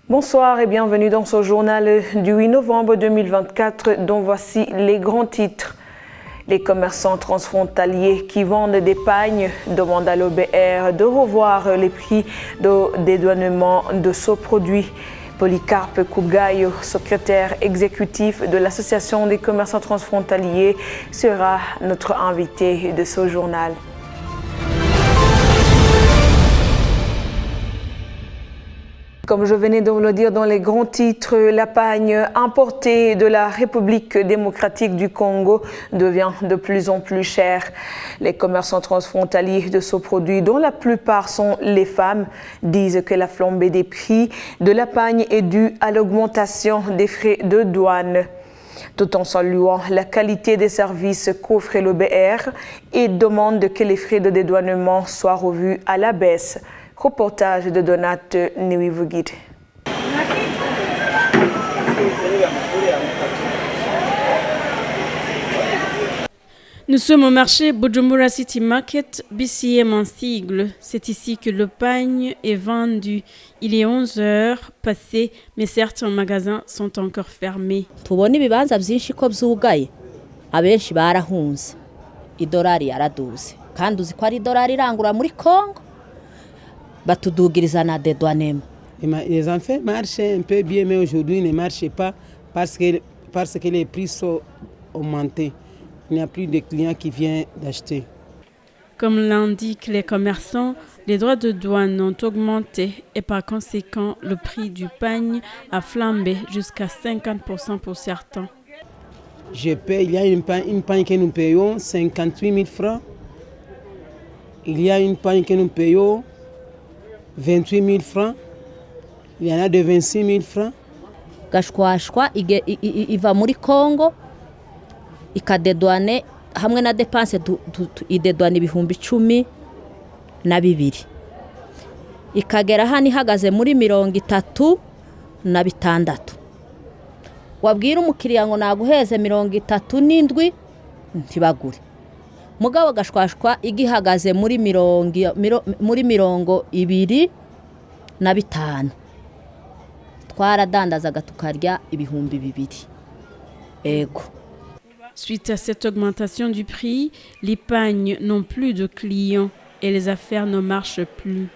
Bonsoir et bienvenue dans ce journal du 8 novembre 2024 dont voici les grands titres. Les commerçants transfrontaliers qui vendent des pagnes demandent à l'OBR de revoir les prix de dédouanement de ce produit. Polycarpe Kougayo, secrétaire exécutif de l'Association des commerçants transfrontaliers, sera notre invité de ce journal. Comme je venais de vous le dire dans les grands titres, la pagne importée de la République démocratique du Congo devient de plus en plus chère. Les commerçants transfrontaliers de ce produit, dont la plupart sont les femmes, disent que la flambée des prix de la pagne est due à l'augmentation des frais de douane. Tout en saluant la qualité des services qu'offre l'OBR et demandent que les frais de dédouanement soient revus à la baisse. Reportage de Donate Niwivugid. Nous sommes au marché Bujumbura City Market, BCM en sigle. C'est ici que le pagne est vendu. Il est 11 heures passées, mais certains magasins sont encore fermés. Tubona ibibanza byinshi ko byugaye. Abenshi barahunze. Idolari yaraduze. Kandi uzi ko ari idolari irangura muri Congo. Les enfants marchaient un peu bien, mais aujourd'hui ne marchent pas parce que les prix sont augmentés. Il n'y a plus de clients qui viennent d'acheter. Comme l'indiquent les commerçants, les droits de douane ont augmenté et par conséquent, le prix du pagne a flambé jusqu'à 50% pour certains. Il y a une pagne que nous payons 58 000 francs. Il y a une pagne que nous payons 28 000 francs, il y en a de 26 000 francs. Gashwashwa iva muri Congo ikadedwane hamwe na dépense idedwane ibihumbi 12 ikagera hano ihagaze muri 36. Wabwira umukiriya ngo naguheze 37 ntibagure. Mugabo gashwashwa igihagaze muri 25. Twaradandazaga tukarya ibihumbi 2. Ego. Suite à cette augmentation du prix, les pagnes n'ont plus de clients et les affaires ne marchent plus.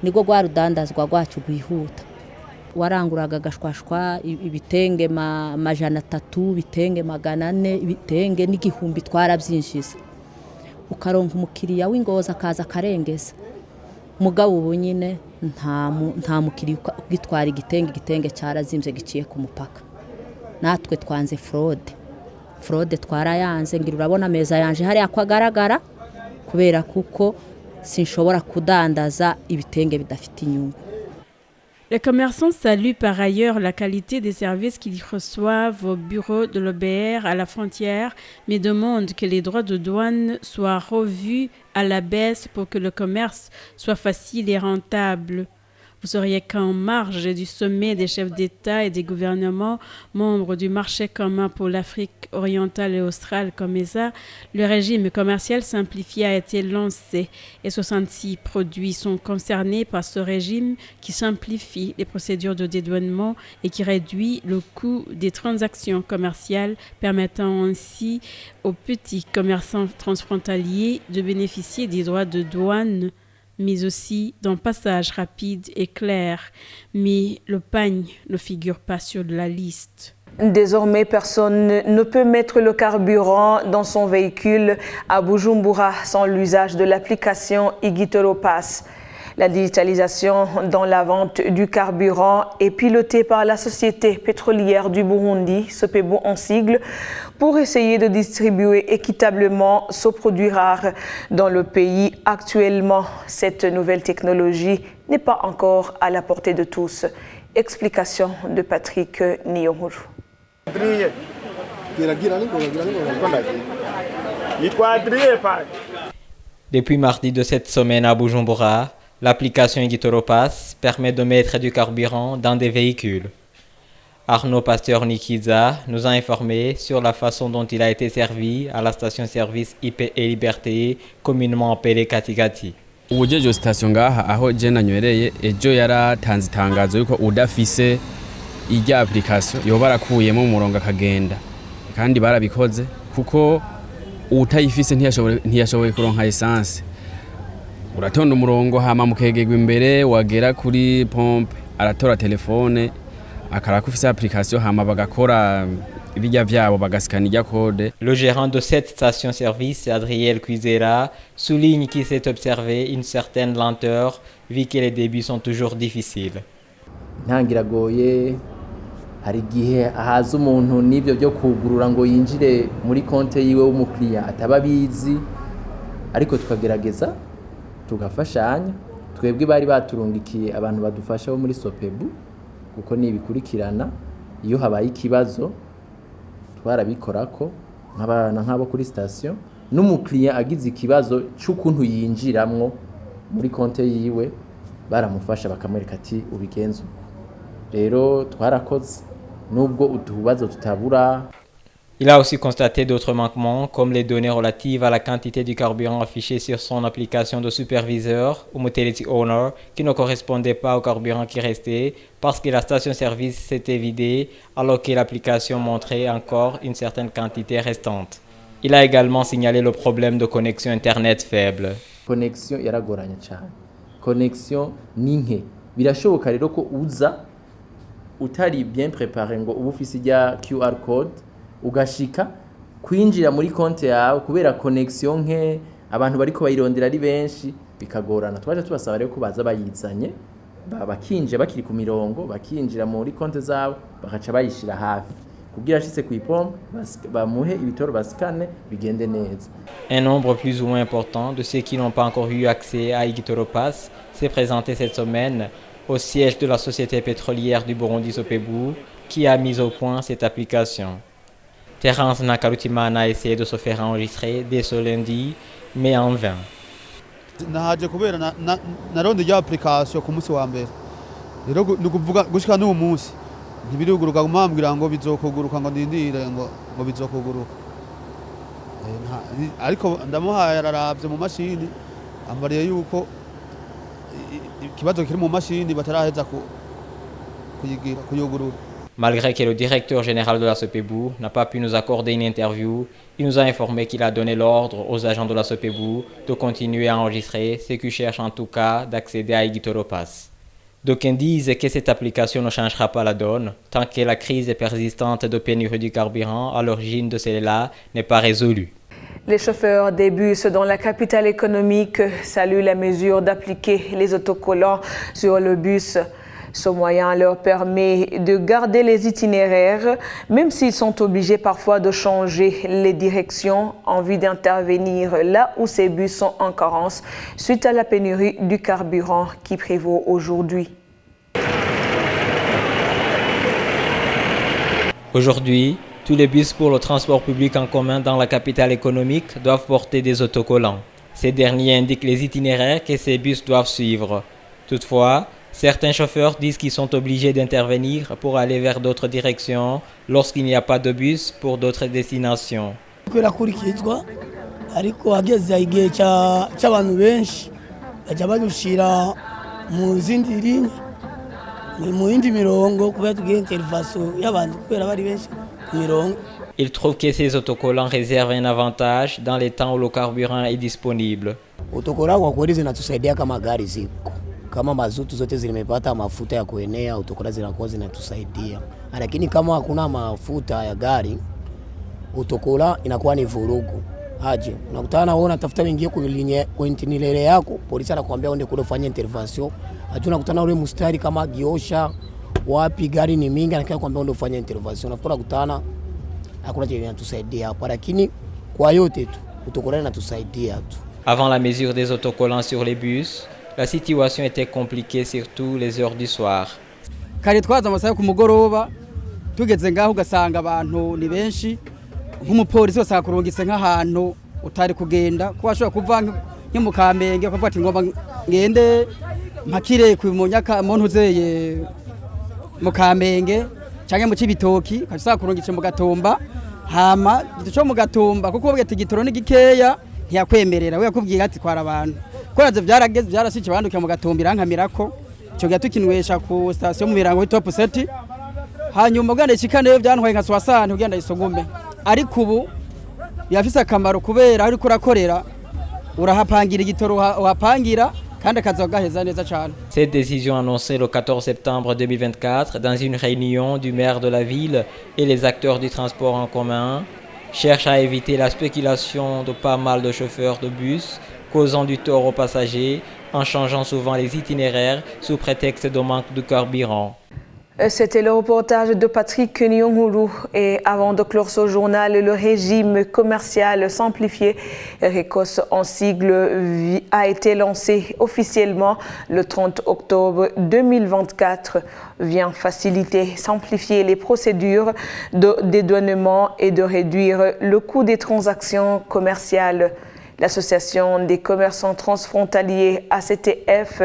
Nigo gwarudandazwa gwacu gwihuta. Waranguraga gashwashwa ibitenge majana 3, ibitenge 400, ibitenge n'igihumbi twarabyinjiza. Ukaronka umukiriya w'ingoza akaza karengeza. Mugabo ubu nyine nta mukiriya ugitwara igitenge cyarazimze giciye ku mupaka. Natwe twanze fraude twarayanze ngira urabona meza yanje hari akwagaragara kubera kuko sinshobora kudandaza ibitenge bidafite inyungu. Les commerçants saluent par ailleurs la qualité des services qu'ils reçoivent au bureau de l'OBR à la frontière, mais demandent que les droits de douane soient revus à la baisse pour que le commerce soit facile et rentable. Vous sauriez qu'en marge du sommet des chefs d'État et des gouvernements membres du marché commun pour l'Afrique orientale et australe COMESA, le régime commercial simplifié a été lancé et 66 produits sont concernés par ce régime qui simplifie les procédures de dédouanement et qui réduit le coût des transactions commerciales, permettant ainsi aux petits commerçants transfrontaliers de bénéficier des droits de douane, mais aussi d'un passage rapide et clair. Mais le pagne ne figure pas sur la liste. Désormais, personne ne peut mettre le carburant dans son véhicule à Bujumbura sans l'usage de l'application Igitoro Pass. La digitalisation dans la vente du carburant est pilotée par la Société pétrolière du Burundi, SOPEBO en sigle, pour essayer de distribuer équitablement ce produit rare dans le pays. Actuellement, cette nouvelle technologie n'est pas encore à la portée de tous. Explication de Patrick Niyomuru. Depuis mardi de cette semaine à Bujumbura, l'application Igitoro Pass permet de mettre du carburant dans des véhicules. Arnaud Pasteur Nikiza nous a informé sur la façon dont il a été servi à la station-service IP et Liberté, communément appelée Katigati. ubujeje station ngaha aho je nanywereye ejo yaratanze itangazo yuko udafise irya application yo barakuyemo umurongo akagenda kandi barabikoze kuko utayifise ntiyashoboye kuronka essence uratonda umurongo hama mukegegwa imbere wagera kuri pompe aratora telefone akarakufisa application hama bagakora ibijya vyabo bagasikana irya code. Le gérant de cette station-service, Adriel Cuisera, souligne qu'il s'est observé une certaine lenteur vu que les débuts sont toujours difficiles. Ntangiragoye hari igihe ahaza umuntu n'ibyo byo kugurura ngo yinjire muri konte yiwe w'umukiriya atababizi, ariko tukagerageza tugafashanya. Twebwe bari baturungikiye abantu badufasha bo muri Sopebu kuko nibikurikirana iyo habaye ikibazo twarabikorako nk'abo kuri station n'umukiriya agize ikibazo cy'ukuntu yinjiramwo muri konte yiwe baramufasha bakamwereka ati ubigenzo. Rero twarakoze nubwo utubazo tutabura. Il a aussi constaté d'autres manquements, comme les données relatives à la quantité du carburant affichée sur son application de superviseur ou Motility Owner qui ne correspondaient pas au carburant qui restait parce que la station-service s'était vidée alors que l'application montrait encore une certaine quantité restante. Il a également signalé le problème de connexion Internet faible. Connexion yaragoranye cyane. Connexion ni nke. Birashoboka rero ko uza utari bien préparé ngo ubu ufise ijya QR code ugashika kwinjira muri konte yawe kubera connexion nke abantu bariko bayirondera ari benshi bikagorana. Twaje tubasaba rero ko baza bayizanye bakinje bakiri ku mirongo bakinjira muri konte zabo bakaca bayishira hafi kugira ashitse ku ipompe bamuhe ibitoro basikane bigende neza. Un nombre plus ou moins important de ceux qui n'ont pas encore eu accès à Igitoropass s'est présenté cette semaine au siège de la société pétrolière du Burundi Sopebu qui a mis au point cette application. Terence Nakarutimana a essayé de se faire enregistrer dès ce lundi, mais en vain. Nahaje kubera naronde ya application ku munsi wa mbere. Rero nukuvuga gushika n'uwo munsi ntibiruguruka kumambwira ngo bizokuguruka ngo ndindire ngo bizokuguruka. Ariko ndamuhaye araravye mu mashini ambariye yuko ikibazo kiri mu mashini bataraheza kuyugurura. Malgré que le directeur général de la Sopebu n'a pas pu nous accorder une interview, il nous a informé qu'il a donné l'ordre aux agents de la Sopebu de continuer à enregistrer ceux qui cherchent en tout cas d'accéder à Igitoropass. D'aucuns disent que cette application ne changera pas la donne tant que la crise persistante de pénurie du carburant à l'origine de celle-là n'est pas résolue. Les chauffeurs des bus dans la capitale économique saluent la mesure d'appliquer les autocollants sur le bus. Ce moyen leur permet de garder les itinéraires, même s'ils sont obligés parfois de changer les directions en vue d'intervenir là où ces bus sont en carence suite à la pénurie du carburant qui prévaut aujourd'hui. Aujourd'hui, tous les bus pour le transport public en commun dans la capitale économique doivent porter des autocollants. Ces derniers indiquent les itinéraires que ces bus doivent suivre. Toutefois, certains chauffeurs disent qu'ils sont obligés d'intervenir pour aller vers d'autres directions lorsqu'il n'y a pas de bus pour d'autres destinations. ariko hageze igihe cy'abantu benshi bajya badushira mu zindi ligne mu yindi mirongo kubera tugiye intervention y'abantu kubera bari benshi ku mirongo. Il trouve que ces autocollants réservent un avantage dans les temps où le carburant est disponible. Autocollants kwa kweli zinatusaidia kama gari ziko. Kama mazutu zote zimepata mafuta ya kuenea, autocollants zinakuwa zinatusaidia. Lakini kama hakuna mafuta ya gari, autocollant inakuwa ni vurugu. Aje, unakutana wewe unatafuta wingie kwa itinerary yako, polisi anakuambia uende kule ufanye intervention. Aje unakutana ule mstari kama giosha, wapi gari ni mingi anakuwa kwambia uende ufanye intervention. Unafikiri kutana hakuna chenye inatusaidia hapa, lakini kwa yote tu autocollant inatusaidia tu. Avant la mesure des autocollants sur les bus, la situation était compliquée surtout les heures du soir. Kare twaza amasaha ku mugoroba tugeze ngaho ugasanga abantu ni benshi nk'umupolisi wose akurungitse nk'ahantu utari kugenda ko ashobora kuva mu Kamenge akavuga ati ngomba ngende mpakire ku munyaka muntu uzeye mu Kamenge canke mu Cibitoki kashaka kurungitse mu Gatumba hama cyo mu Gatumba kuko ubwe tigitoro ni gikeya ntiyakwemerera we yakubwira ati kwara abantu koraze byarageze byarashikiye bandukiye mu gatumbira nkamirako cyo gihe tukinwesha ku station mu mirango top set hanyuma uganda ikikaneyo byantwaye nka swasante ugenda isogume ariko ubu yafise akamaro kubera ariko urakorera urahapangira igitoro uhapangira kandi akazogaheza neza cyane. Cette décision annoncée le 14 septembre 2024 dans une réunion du maire de la ville et les acteurs du transport en commun cherche à éviter la spéculation de pas mal de chauffeurs de bus causant du tort aux passagers en changeant souvent les itinéraires sous prétexte de manque de carburant. C'était le reportage de Patrick Nyongulu. Et avant de clore ce journal, le régime commercial simplifié, RECOS en sigle, a été lancé officiellement le 30 octobre 2024. Vient faciliter, simplifier les procédures de dédouanement et de réduire le coût des transactions commerciales. L'Association des commerçants transfrontaliers ACTF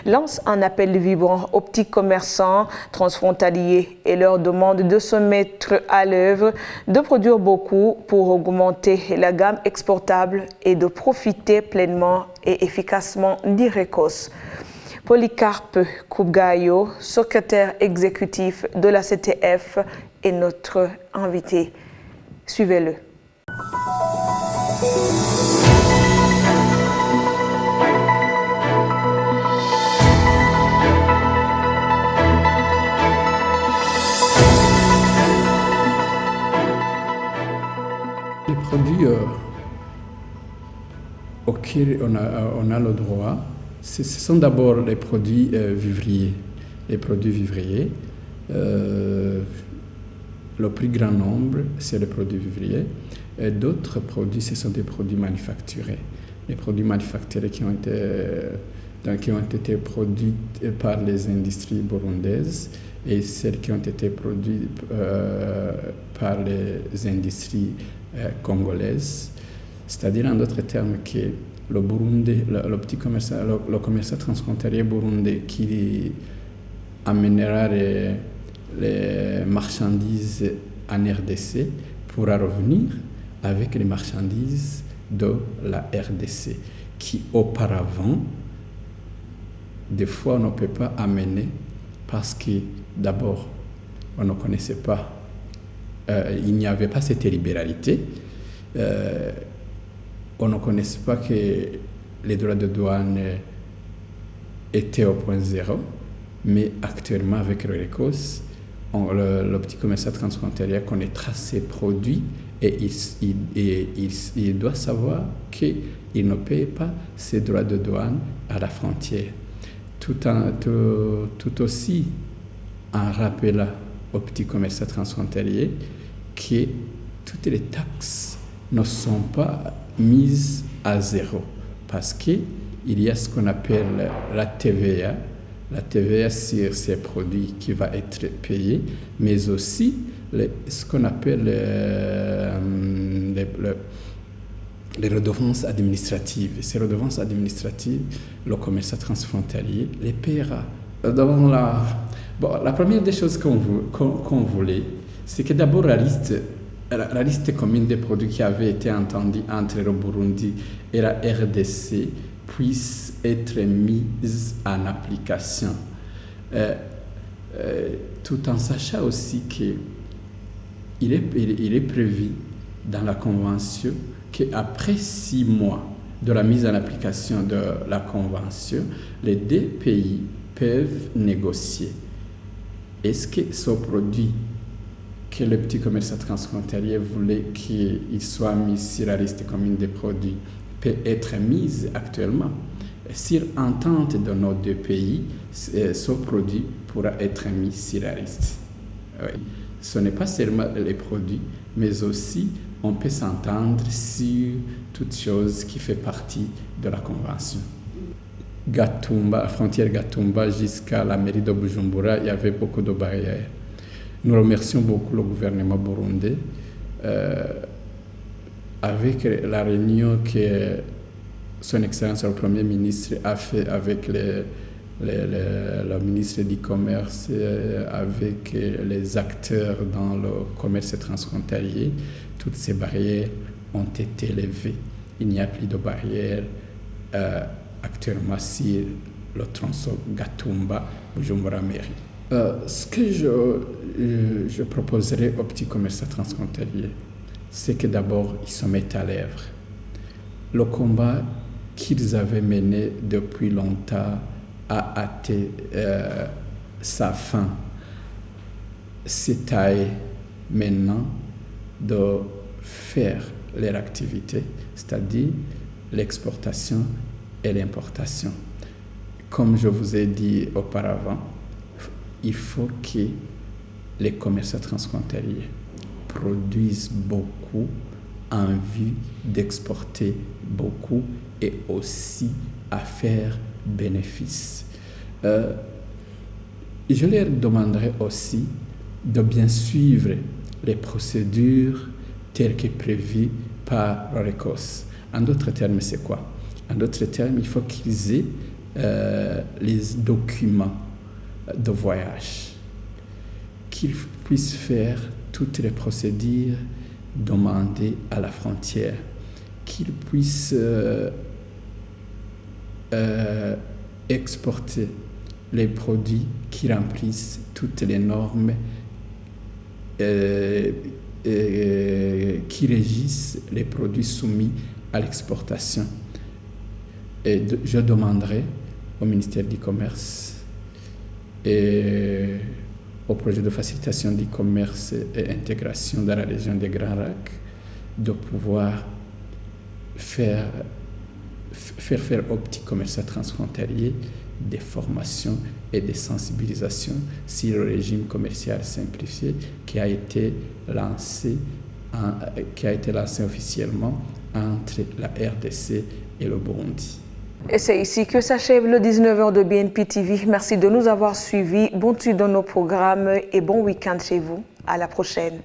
lance un appel vibrant aux petits commerçants transfrontaliers et leur demande de se mettre à l'œuvre, de produire beaucoup pour augmenter la gamme exportable et de profiter pleinement et efficacement d'IRECOS. Polycarpe Koubgayo, secrétaire exécutif de l'ACTF, est notre invité. Suivez-le. Les produits auxquels on a le droit, ce sont d'abord les produits vivriers. Les produits vivriers, le plus grand nombre, c'est les produits vivriers. Et d'autres produits, ce sont des produits manufacturés. Les produits manufacturés qui ont été produits par les industries burundaises et celles qui ont été produites par les industries congolaises. C'est-à-dire, en d'autres termes, que le Burundi, le petit commerçant, le commerçant transfrontalier burundais qui amènera les marchandises en RDC pourra revenir avec les marchandises de la RDC qui auparavant, des fois, on ne peut pas amener parce que d'abord, on ne connaissait pas, il n'y avait pas cette libéralité. On ne connaissait pas que les droits de douane étaient au point zéro, mais actuellement, avec le RECOS, le petit commerçant transfrontalier connaîtra ses produits et il doit savoir qu'il ne paye pas ses droits de douane à la frontière. Tout aussi en rappelant aux petits commerçants transfrontaliers que toutes les taxes ne sont pas mises à zéro parce qu'il y a ce qu'on appelle la TVA sur ces produits qui va être payé, mais aussi ce qu'on appelle les redevances administratives. Ces redevances administratives, le commerçant transfrontalier les paiera. La première des choses qu'on voulait, c'est que d'abord la liste commune des produits qui avaient été entendus entre le Burundi et la RDC puisse être mise en application. Tout en sachant aussi qu'il est prévu dans la Convention qu'après 6 mois de la mise en application de la Convention, les deux pays peuvent négocier. Est-ce que ce produit que le petit commerçant transfrontalier voulait qu'il soit mis sur la liste commune des produits peut être mis actuellement? Sur entente de nos deux pays, ce produit pourra être mis sur la liste. Oui. Ce n'est pas seulement les produits, mais aussi on peut s'entendre sur toute chose qui fait partie de la Convention. Gatumba, la frontière Gatumba jusqu'à la mairie de Bujumbura, il y avait beaucoup de barrières. Nous remercions beaucoup le gouvernement burundais avec la réunion que Son Excellence le Premier ministre a fait avec le ministre du Commerce, avec les acteurs dans le commerce transfrontalier. Toutes ces barrières ont été levées. Il n'y a plus de barrières actuellement sur le tronçon Gatumba-Bujumbura-Mairie. Ce que je proposerais aux petits commerçants transfrontaliers, c'est que d'abord, ils se mettent à l'œuvre. Le combat qu'ils avaient mené depuis longtemps a hâté sa fin. C'est à eux maintenant de faire leur activité, c'est-à-dire l'exportation et l'importation. Comme je vous ai dit auparavant, il faut que les commerçants transfrontaliers produisent beaucoup en vue d'exporter beaucoup et aussi à faire bénéfice. Je leur demanderai aussi de bien suivre les procédures telles que prévues par l'ORECOS. En d'autres termes, c'est quoi? En d'autres termes, il faut qu'ils aient les documents de voyage, qu'ils puissent faire toutes les procédures demandées à la frontière, qu'ils puissent exporter les produits qui remplissent toutes les normes qui régissent les produits soumis à l'exportation. Et je demanderai au ministère du Commerce et au projet de facilitation du commerce et intégration dans la région des Grands Lacs de pouvoir faire aux petits commerçants transfrontaliers des formations et des sensibilisations sur le régime commercial simplifié qui a été lancé officiellement entre la RDC et le Burundi. Et c'est ici que s'achève le 19h de BNP TV. Merci de nous avoir suivis. Bon suite dans nos programmes et bon week-end chez vous. À la prochaine.